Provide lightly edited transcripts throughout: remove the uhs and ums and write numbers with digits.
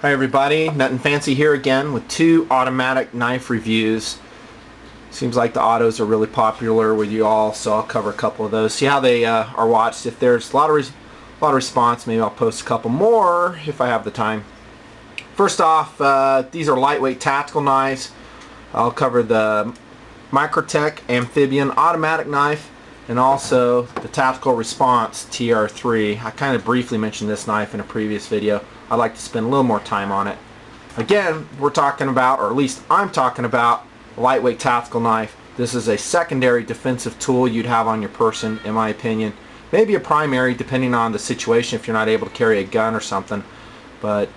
Hi everybody, nutnfancy here again with two automatic knife reviews. Seems like the autos are really popular with you all, so I'll cover a couple of those. See how they are watched. If there's a lot of response, maybe I'll post a couple more if I have the time. First off, these are lightweight tactical knives. I'll cover the Microtech Amphibian automatic knife and also the Tactical Response TR3. I kind of briefly mentioned this knife in a previous video. I'd like to spend a little more time on it. Again, we're talking about, or at least I'm talking about, a lightweight tactical knife. This is a secondary defensive tool you'd have on your person, in my opinion. Maybe a primary, depending on the situation, if you're not able to carry a gun or something. But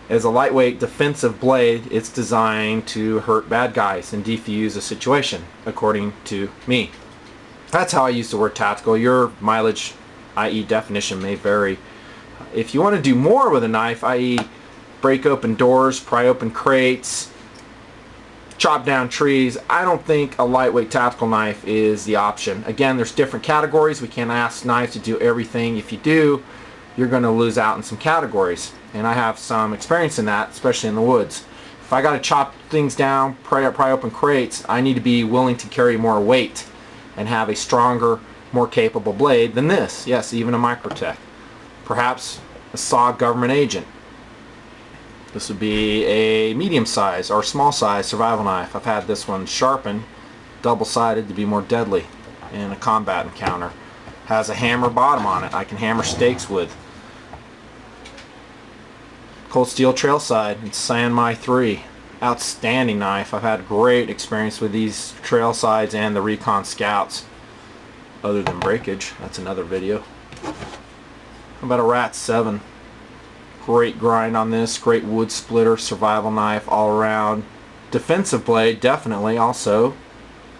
as a lightweight defensive blade, it's designed to hurt bad guys and defuse a situation, according to me. That's how I use the word tactical. Your mileage, i.e. definition, may vary. If you want to do more with a knife, i.e. break open doors, pry open crates, chop down trees, I don't think a lightweight tactical knife is the option. Again, there's different categories. We can't ask knives to do everything. If you do, you're going to lose out in some categories. And I have some experience in that, especially in the woods. If I got to chop things down, pry open crates, I need to be willing to carry more weight and have a stronger, more capable blade than this. Yes, even a Microtech. Perhaps a SAW government agent. This would be a medium size or small size survival knife. I've had this one sharpened, double-sided, to be more deadly in a combat encounter. Has a hammer bottom on it I can hammer stakes with. Cold steel trail side, it's Sanmai 3. Outstanding knife. I've had great experience with these trail sides and the Recon Scouts. Other than breakage, that's another video. How about a Rat 7? Great grind on this, great wood splitter, survival knife all around. Defensive blade, definitely. Also,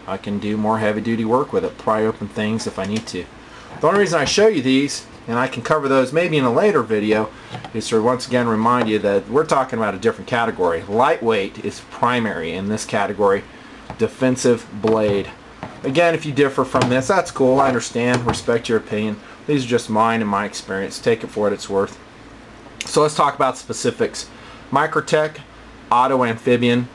I can do more heavy duty work with it, pry open things if I need to. The only reason I show you these, and I can cover those maybe in a later video, is to once again remind you that we're talking about a different category. Lightweight is primary in this category. Defensive blade. Again, if you differ from this, that's cool. I understand, respect your opinion. These are just mine and my experience. Take it for what it's worth. So let's talk about specifics. Microtech Auto Amphibian.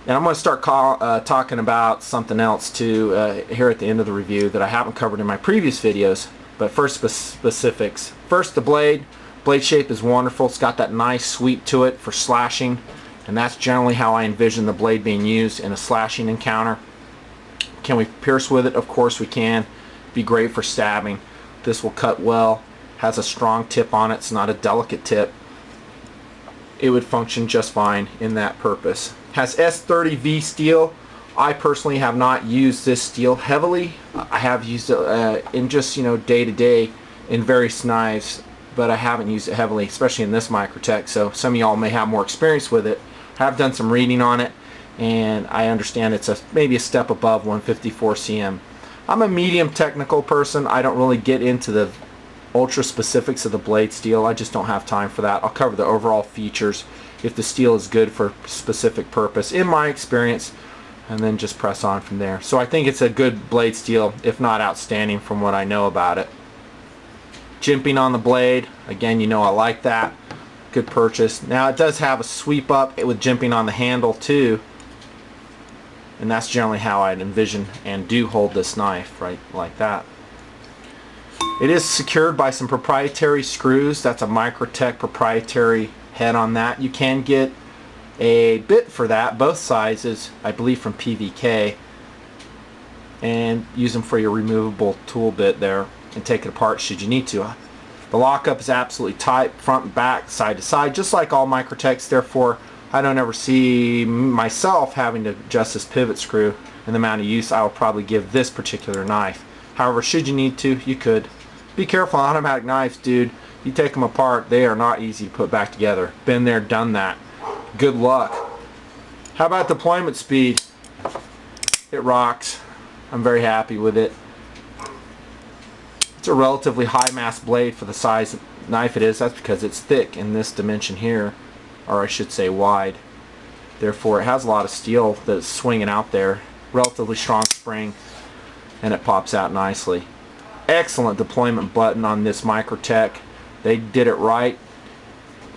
And I'm going to start talking about something else too here at the end of the review that I haven't covered in my previous videos. But first, specifics. First, the blade. Blade shape is wonderful. It's got that nice sweep to it for slashing. And that's generally how I envision the blade being used in a slashing encounter. Can we pierce with it? Of course we can. Be great for stabbing. This will cut well. Has a strong tip on it. It's not a delicate tip. It would function just fine in that purpose. Has S30V steel. I personally have not used this steel heavily. I have used it in just, day to day in various knives, but I haven't used it heavily, especially in this Microtech. So some of y'all may have more experience with it. I have done some reading on it, and I understand it's maybe a step above 154 cm. I'm a medium technical person. I don't really get into the ultra specifics of the blade steel. I just don't have time for that. I'll cover the overall features if the steel is good for a specific purpose in my experience, and then just press on from there. So I think it's a good blade steel, if not outstanding from what I know about it. Jimping on the blade, again, I like that. Good purchase. Now it does have a sweep up with jimping on the handle too, and that's generally how I'd envision and do hold this knife, right like that. It is secured by some proprietary screws. That's a Microtech proprietary head on that. You can get a bit for that, both sizes, I believe from PVK, and use them for your removable tool bit there and take it apart should you need to. The lockup is absolutely tight, front and back, side to side, just like all Microtechs. Therefore, I don't ever see myself having to adjust this pivot screw in the amount of use I will probably give this particular knife. However, should you need to, you could. Be careful on automatic knives, dude. You take them apart, they are not easy to put back together. Been there, done that. Good luck. How about deployment speed? It rocks. I'm very happy with it. It's a relatively high mass blade for the size knife it is. That's because it's thick in this dimension here, or I should say wide. Therefore it has a lot of steel that's swinging out there. Relatively strong spring, and it pops out nicely. Excellent deployment button on this Microtech. They did it right.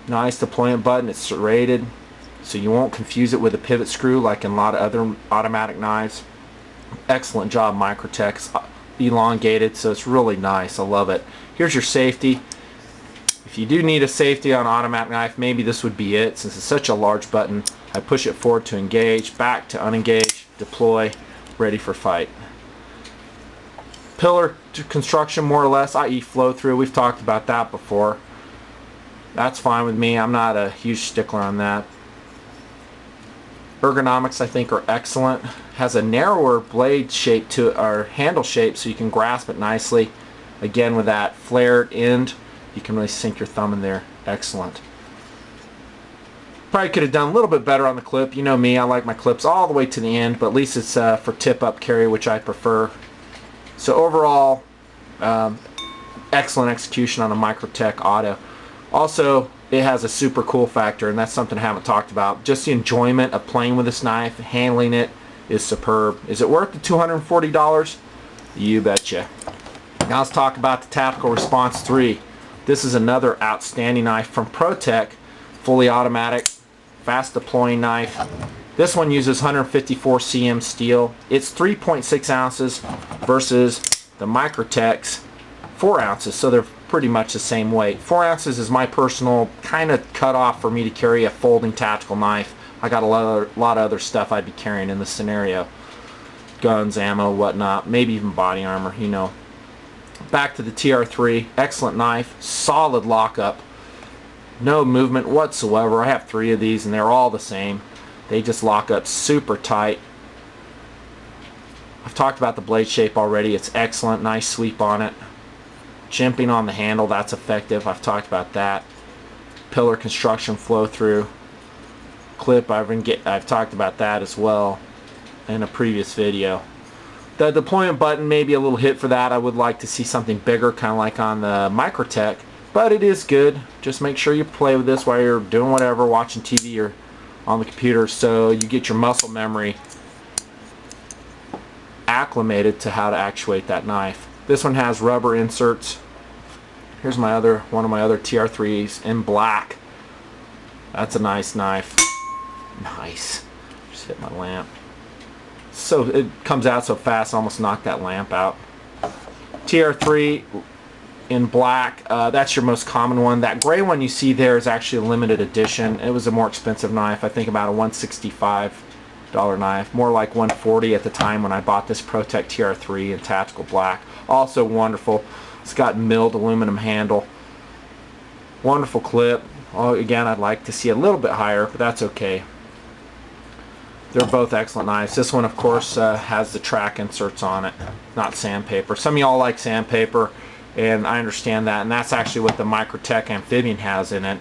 Nice deployment button. It's serrated, so you won't confuse it with a pivot screw like in a lot of other automatic knives. Excellent job, Microtech. It's elongated, so it's really nice. I love it. Here's your safety. If you do need a safety on an automatic knife, maybe this would be it. Since it's such a large button, I push it forward to engage, back to unengage, deploy, ready for fight. Pillar construction, more or less, i.e. flow through. We've talked about that before. That's fine with me. I'm not a huge stickler on that. Ergonomics, I think, are excellent. Has a narrower blade shape to it, or handle shape, so you can grasp it nicely. Again, with that flared end, you can really sink your thumb in there. Excellent. Probably could have done a little bit better on the clip. You know me, I like my clips all the way to the end, but at least it's for tip-up carry, which I prefer. So overall, excellent execution on a Microtech Auto. Also, it has a super cool factor, and that's something I haven't talked about. Just the enjoyment of playing with this knife, handling it is superb. Is it worth the $240? You betcha. Now let's talk about the Tactical Response 3. This is another outstanding knife from ProTech, fully automatic, fast deploying knife. This one uses 154 cm steel. It's 3.6 ounces versus the Microtech's 4 ounces, so they're pretty much the same weight. 4 ounces is my personal kind of cutoff for me to carry a folding tactical knife. I got a lot of other stuff I'd be carrying in this scenario. Guns, ammo, whatnot, maybe even body armor, you know. Back to the TR3, excellent knife, solid lockup, no movement whatsoever. I have 3 of these and they're all the same. They just lock up super tight. I've talked about the blade shape already. It's excellent, nice sweep on it. Jimping on the handle, that's effective. I've talked about that. Pillar construction, flow through. Clip, I've talked about that as well in a previous video. The deployment button may be a little hit for that. I would like to see something bigger, kind of like on the Microtech, but it is good. Just make sure you play with this while you're doing whatever, watching TV or on the computer, so you get your muscle memory acclimated to how to actuate that knife. This one has rubber inserts. Here's one of my other TR3s in black. That's a nice knife. Nice. Just hit my lamp. So it comes out so fast, I almost knocked that lamp out. TR3 in black, that's your most common one. That gray one you see there is actually a limited edition. It was a more expensive knife, I think about a $165 knife, more like $140 at the time when I bought this ProTech TR3 in tactical black. Also wonderful. It's got milled aluminum handle. Wonderful clip. Oh, again, I'd like to see a little bit higher, but that's okay. They're both excellent knives. This one, of course, has the track inserts on it, not sandpaper. Some of y'all like sandpaper, and I understand that, and that's actually what the Microtech Amphibian has in it,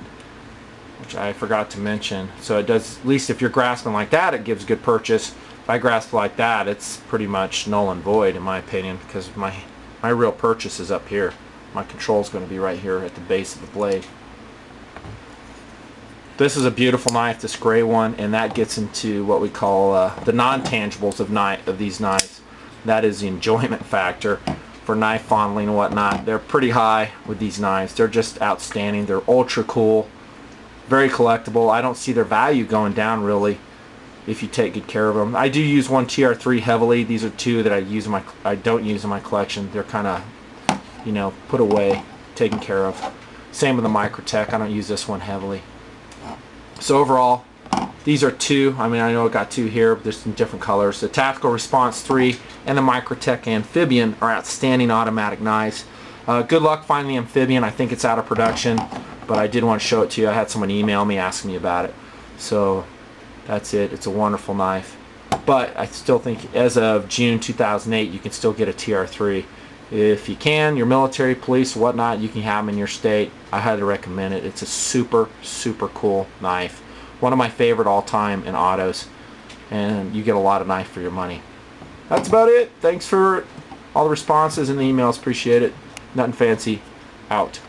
which I forgot to mention. So it does, at least if you're grasping like that, it gives good purchase. If I grasp like that, it's pretty much null and void in my opinion, because my real purchase is up here. My control is going to be right here at the base of the blade. This is a beautiful knife, this gray one, and that gets into what we call the non-tangibles of these knives. That is the enjoyment factor for knife fondling and whatnot. They're pretty high with these knives. They're just outstanding. They're ultra cool, very collectible. I don't see their value going down really if you take good care of them. I do use one TR3 heavily. These are 2 that I don't use in my collection. They're kind of, you know, put away, taken care of. Same with the Microtech. I don't use this one heavily. So overall, these are 2. I mean, I know I got 2 here, but there's some different colors. The Tactical Response 3 and the Microtech Amphibian are outstanding automatic knives. Good luck finding the Amphibian. I think it's out of production, but I did want to show it to you. I had someone email me asking me about it. So that's it. It's a wonderful knife. But I still think as of June 2008, you can still get a TR3. If you can, your military, police, whatnot, you can have them in your state. I highly recommend it. It's a super, super cool knife. One of my favorite all time in autos. And you get a lot of knife for your money. That's about it. Thanks for all the responses and the emails. Appreciate it. Nutnfancy out.